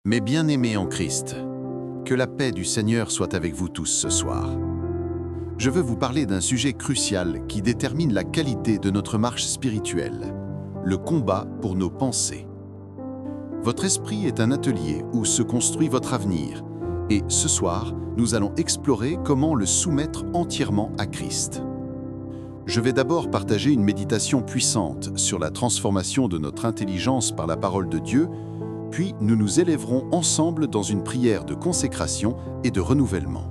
Mes bien-aimés en Christ, que la paix du Seigneur soit avec vous tous ce soir. Je veux vous parler d'un sujet crucial qui détermine la qualité de notre marche spirituelle, le combat pour nos pensées. Votre esprit est un atelier où se construit votre avenir, et ce soir, nous allons explorer comment le soumettre entièrement à Christ. Je vais d'abord partager une méditation puissante sur la transformation de notre intelligence par la parole de Dieu, puis nous nous élèverons ensemble dans une prière de consécration et de renouvellement.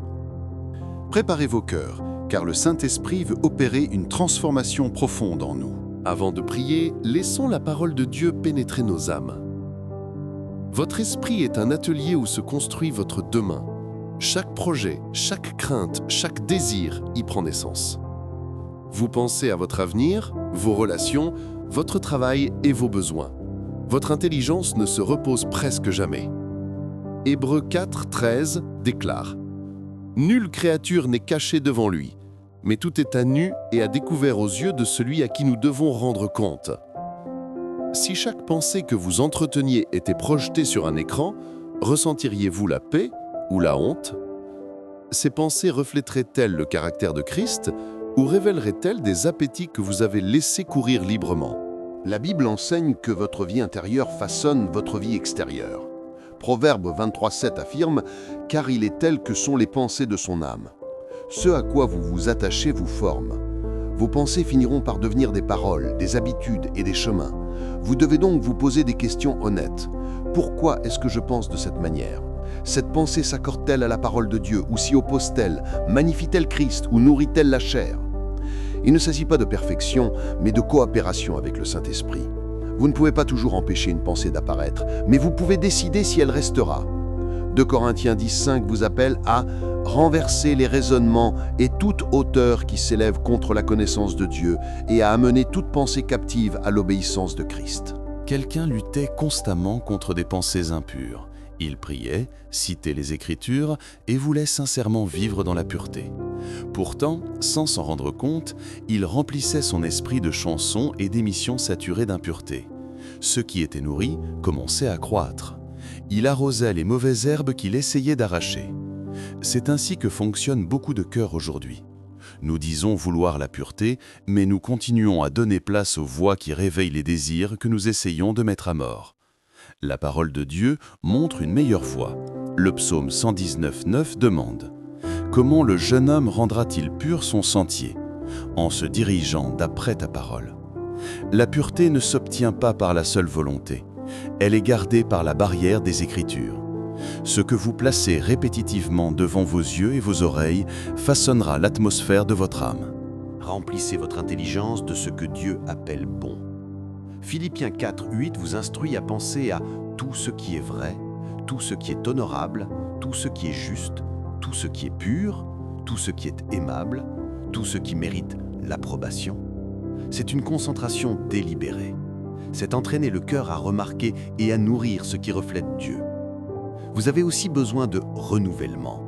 Préparez vos cœurs, car le Saint-Esprit veut opérer une transformation profonde en nous. Avant de prier, laissons la parole de Dieu pénétrer nos âmes. Votre esprit est un atelier où se construit votre demain. Chaque projet, chaque crainte, chaque désir y prend naissance. Vous pensez à votre avenir, vos relations, votre travail et vos besoins. Votre intelligence ne se repose presque jamais. Hébreux 4, 13 déclare « Nulle créature n'est cachée devant lui, mais tout est à nu et à découvert aux yeux de celui à qui nous devons rendre compte. » Si chaque pensée que vous entreteniez était projetée sur un écran, ressentiriez-vous la paix ou la honte? Ces pensées reflèteraient-elles le caractère de Christ ou révéleraient-elles des appétits que vous avez laissés courir librement? La Bible enseigne que votre vie intérieure façonne votre vie extérieure. Proverbe 23,7 affirme « Car il est tel que sont les pensées de son âme. Ce à quoi vous vous attachez vous forme. Vos pensées finiront par devenir des paroles, des habitudes et des chemins. Vous devez donc vous poser des questions honnêtes. Pourquoi est-ce que je pense de cette manière? Cette pensée s'accorde-t-elle à la parole de Dieu ou s'y oppose-t-elle? Magnifie-t-elle Christ ou nourrit-elle la chair? Il ne s'agit pas de perfection, mais de coopération avec le Saint-Esprit. Vous ne pouvez pas toujours empêcher une pensée d'apparaître, mais vous pouvez décider si elle restera. 2 Corinthiens 10,5 vous appelle à renverser les raisonnements et toute hauteur qui s'élève contre la connaissance de Dieu et à amener toute pensée captive à l'obéissance de Christ. Quelqu'un luttait constamment contre des pensées impures. Il priait, citait les Écritures et voulait sincèrement vivre dans la pureté. Pourtant, sans s'en rendre compte, il remplissait son esprit de chansons et d'émissions saturées d'impureté. Ce qui était nourri commençait à croître. Il arrosait les mauvaises herbes qu'il essayait d'arracher. C'est ainsi que fonctionnent beaucoup de cœurs aujourd'hui. Nous disons vouloir la pureté, mais nous continuons à donner place aux voix qui réveillent les désirs que nous essayons de mettre à mort. La parole de Dieu montre une meilleure voie. Le psaume 119,9 demande « Comment le jeune homme rendra-t-il pur son sentier? En se dirigeant d'après ta parole. » La pureté ne s'obtient pas par la seule volonté. Elle est gardée par la barrière des Écritures. Ce que vous placez répétitivement devant vos yeux et vos oreilles façonnera l'atmosphère de votre âme. Remplissez votre intelligence de ce que Dieu appelle bon. Philippiens 4, 8 vous instruit à penser à tout ce qui est vrai, tout ce qui est honorable, tout ce qui est juste, tout ce qui est pur, tout ce qui est aimable, tout ce qui mérite l'approbation. C'est une concentration délibérée. C'est entraîner le cœur à remarquer et à nourrir ce qui reflète Dieu. Vous avez aussi besoin de renouvellement.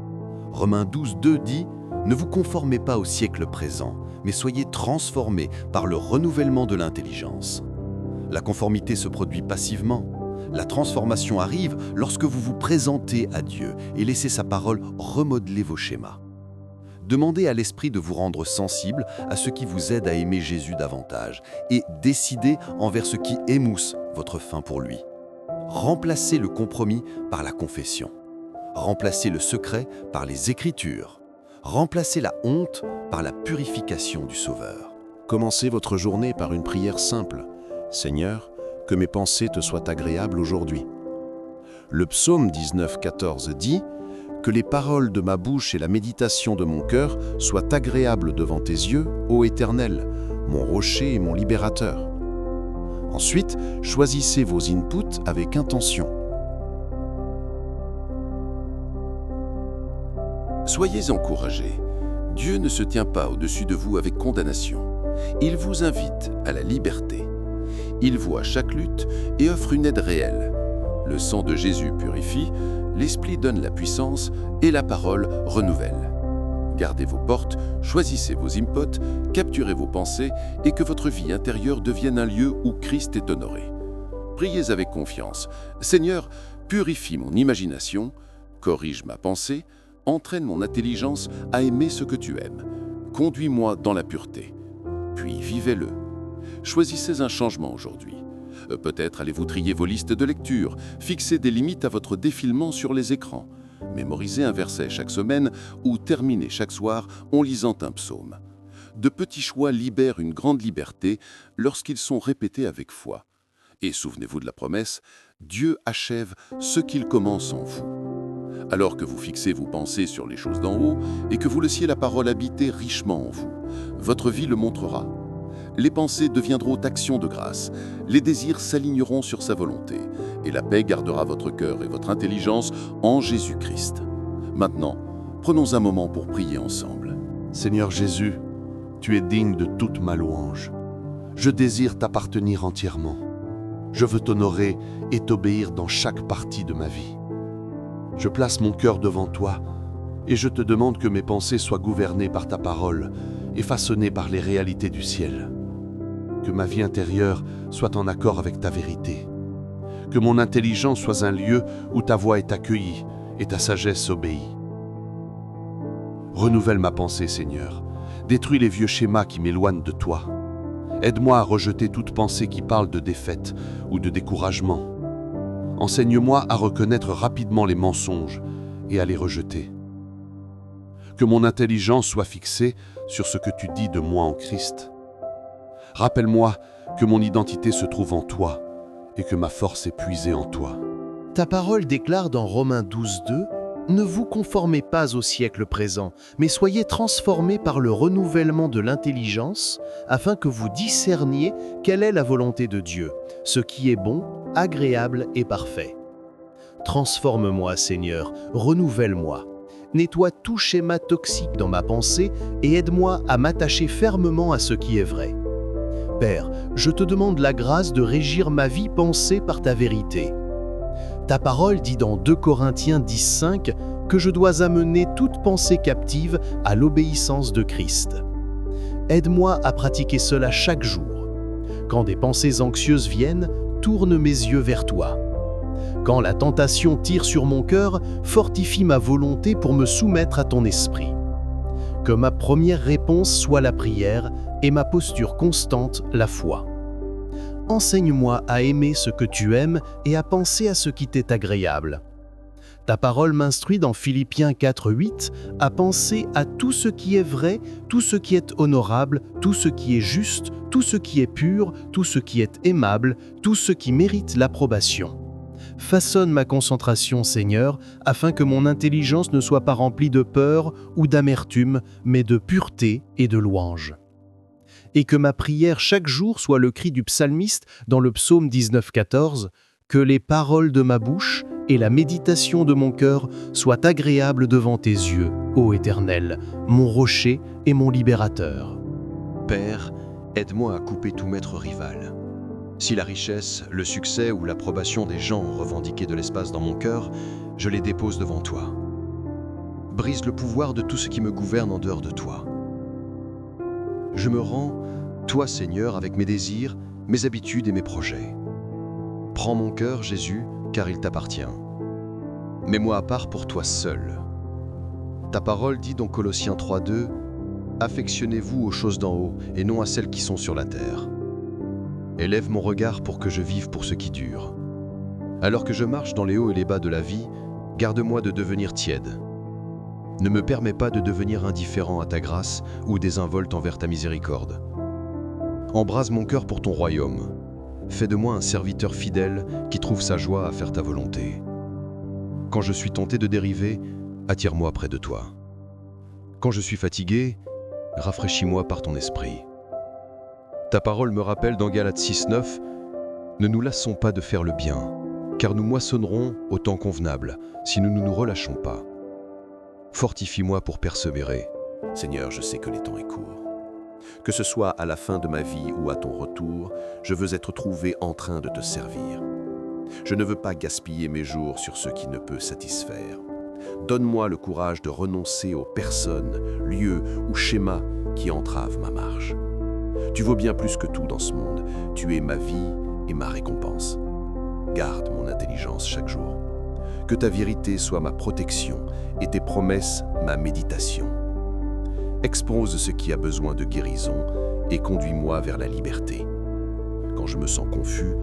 Romains 12, 2 dit « Ne vous conformez pas au siècle présent, mais soyez transformés par le renouvellement de l'intelligence. » La conformité se produit passivement. La transformation arrive lorsque vous vous présentez à Dieu et laissez sa parole remodeler vos schémas. Demandez à l'Esprit de vous rendre sensible à ce qui vous aide à aimer Jésus davantage et décidez envers ce qui émousse votre faim pour lui. Remplacez le compromis par la confession. Remplacez le secret par les Écritures. Remplacez la honte par la purification du Sauveur. Commencez votre journée par une prière simple. « Seigneur, que mes pensées te soient agréables aujourd'hui. » Le psaume 19,14 dit « Que les paroles de ma bouche et la méditation de mon cœur soient agréables devant tes yeux, ô Éternel, mon rocher et mon libérateur. » Ensuite, choisissez vos inputs avec intention. Soyez encouragés. Dieu ne se tient pas au-dessus de vous avec condamnation. Il vous invite à la liberté. Il voit chaque lutte et offre une aide réelle. Le sang de Jésus purifie, l'Esprit donne la puissance et la parole renouvelle. Gardez vos portes, choisissez vos inputs, capturez vos pensées et que votre vie intérieure devienne un lieu où Christ est honoré. Priez avec confiance. Seigneur, Purifie mon imagination, corrige ma pensée, entraîne mon intelligence à aimer ce que tu aimes. Conduis-moi dans la pureté. Puis vivez-le. Choisissez un changement aujourd'hui. Peut-être allez-vous trier vos listes de lecture, fixer des limites à votre défilement sur les écrans, mémoriser un verset chaque semaine ou terminer chaque soir en lisant un psaume. De petits choix libèrent une grande liberté lorsqu'ils sont répétés avec foi. Et souvenez-vous de la promesse, Dieu achève ce qu'il commence en vous. Alors que vous fixez vos pensées sur les choses d'en haut et que vous laissiez la parole habiter richement en vous, votre vie le montrera. Les pensées deviendront actions de grâce, les désirs s'aligneront sur sa volonté, et la paix gardera votre cœur et votre intelligence en Jésus-Christ. Maintenant, prenons un moment pour prier ensemble. Seigneur Jésus, tu es digne de toute ma louange. Je désire t'appartenir entièrement. Je veux t'honorer et t'obéir dans chaque partie de ma vie. Je place mon cœur devant toi et je te demande que mes pensées soient gouvernées par ta parole et façonnées par les réalités du ciel. Que ma vie intérieure soit en accord avec ta vérité. Que mon intelligence soit un lieu où ta voix est accueillie et ta sagesse obéit. Renouvelle ma pensée, Seigneur. Détruis les vieux schémas qui m'éloignent de toi. Aide-moi à rejeter toute pensée qui parle de défaite ou de découragement. Enseigne-moi à reconnaître rapidement les mensonges et à les rejeter. Que mon intelligence soit fixée sur ce que tu dis de moi en Christ. Rappelle-moi que mon identité se trouve en toi et que ma force est puisée en toi. Ta parole déclare dans Romains 12:2 « Ne vous conformez pas au siècle présent, mais soyez transformés par le renouvellement de l'intelligence, afin que vous discerniez quelle est la volonté de Dieu, ce qui est bon, agréable et parfait. » Transforme-moi, Seigneur, renouvelle-moi. Nettoie tout schéma toxique dans ma pensée et aide-moi à m'attacher fermement à ce qui est vrai. Père, je te demande la grâce de régir ma vie pensée par ta vérité. Ta parole dit dans 2 Corinthiens 10:5 que je dois amener toute pensée captive à l'obéissance de Christ. Aide-moi à pratiquer cela chaque jour. Quand des pensées anxieuses viennent, tourne mes yeux vers toi. Quand la tentation tire sur mon cœur, fortifie ma volonté pour me soumettre à ton esprit. Que ma première réponse soit la prière et ma posture constante la foi. Enseigne-moi à aimer ce que tu aimes et à penser à ce qui t'est agréable. Ta parole m'instruit dans Philippiens 4:8 à penser à tout ce qui est vrai, tout ce qui est honorable, tout ce qui est juste, tout ce qui est pur, tout ce qui est aimable, tout ce qui mérite l'approbation. Façonne ma concentration, Seigneur, afin que mon intelligence ne soit pas remplie de peur ou d'amertume, mais de pureté et de louange. Et que ma prière chaque jour soit le cri du psalmiste dans le psaume 19:14, que les paroles de ma bouche et la méditation de mon cœur soient agréables devant tes yeux, ô Éternel, mon rocher et mon libérateur. Père, aide-moi à couper tout maître rival. Si la richesse, le succès ou l'approbation des gens ont revendiqué de l'espace dans mon cœur, je les dépose devant toi. Brise le pouvoir de tout ce qui me gouverne en dehors de toi. Je me rends, toi Seigneur, avec mes désirs, mes habitudes et mes projets. Prends mon cœur, Jésus, car il t'appartient. Mets-moi à part pour toi seul. Ta parole dit dans Colossiens 3:2 « Affectionnez-vous aux choses d'en haut et non à celles qui sont sur la terre. Élève mon regard pour que je vive pour ce qui dure. Alors que je marche dans les hauts et les bas de la vie, garde-moi de devenir tiède. Ne me permets pas de devenir indifférent à ta grâce ou désinvolte envers ta miséricorde. Embrase mon cœur pour ton royaume. Fais de moi un serviteur fidèle qui trouve sa joie à faire ta volonté. Quand je suis tenté de dériver, attire-moi près de toi. Quand je suis fatigué, rafraîchis-moi par ton esprit. Ta parole me rappelle dans Galates 6:9 « Ne nous lassons pas de faire le bien, car nous moissonnerons au temps convenable si nous ne nous relâchons pas. Fortifie-moi pour persévérer. » Seigneur, je sais que les temps est court. Que ce soit à la fin de ma vie ou à ton retour, je veux être trouvé en train de te servir. Je ne veux pas gaspiller mes jours sur ce qui ne peut satisfaire. Donne-moi le courage de renoncer aux personnes, lieux ou schémas qui entravent ma marche. Tu vaux bien plus que tout dans ce monde. Tu es ma vie et ma récompense. Garde mon intelligence chaque jour. Que ta vérité soit ma protection et tes promesses ma méditation. Expose ce qui a besoin de guérison et conduis-moi vers la liberté. Quand je me sens confus,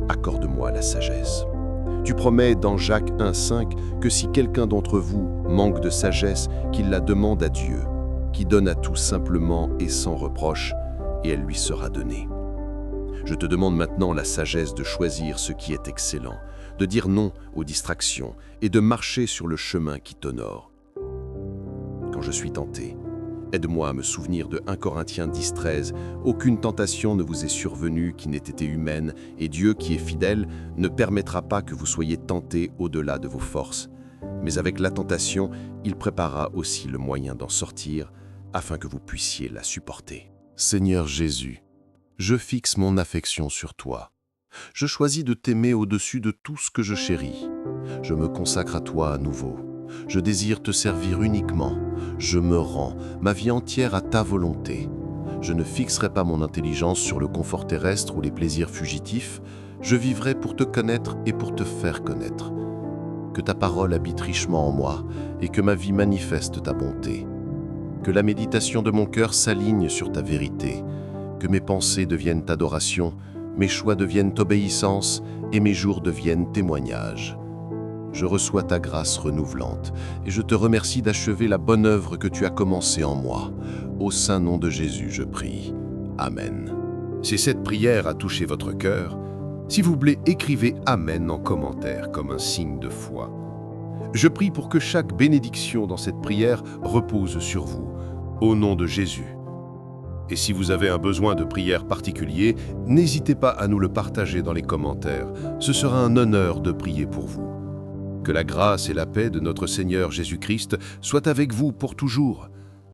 accorde-moi la sagesse. Tu promets dans Jacques 1,5 que si quelqu'un d'entre vous manque de sagesse, qu'il la demande à Dieu, qui donne à tous simplement et sans reproche, et elle lui sera donnée. Je te demande maintenant la sagesse de choisir ce qui est excellent, de dire non aux distractions et de marcher sur le chemin qui t'honore. Quand je suis tenté, aide-moi à me souvenir de 1 Corinthiens 10,13. Aucune tentation ne vous est survenue qui n'ait été humaine, et Dieu, qui est fidèle, ne permettra pas que vous soyez tentés au-delà de vos forces. Mais avec la tentation, il préparera aussi le moyen d'en sortir, afin que vous puissiez la supporter. Seigneur Jésus, je fixe mon affection sur toi. Je choisis de t'aimer au-dessus de tout ce que je chéris. Je me consacre à toi à nouveau. Je désire te servir uniquement. Je me rends, ma vie entière à ta volonté. Je ne fixerai pas mon intelligence sur le confort terrestre ou les plaisirs fugitifs. Je vivrai pour te connaître et pour te faire connaître. Que ta parole habite richement en moi et que ma vie manifeste ta bonté. Que la méditation de mon cœur s'aligne sur ta vérité. Que mes pensées deviennent adoration, mes choix deviennent obéissance et mes jours deviennent témoignages. Je reçois ta grâce renouvelante et je te remercie d'achever la bonne œuvre que tu as commencée en moi. Au saint nom de Jésus, je prie. Amen. Si cette prière a touché votre cœur, s'il vous plaît, écrivez « Amen » en commentaire comme un signe de foi. Je prie pour que chaque bénédiction dans cette prière repose sur vous, au nom de Jésus. Et si vous avez un besoin de prière particulier, n'hésitez pas à nous le partager dans les commentaires. Ce sera un honneur de prier pour vous. Que la grâce et la paix de notre Seigneur Jésus-Christ soient avec vous pour toujours.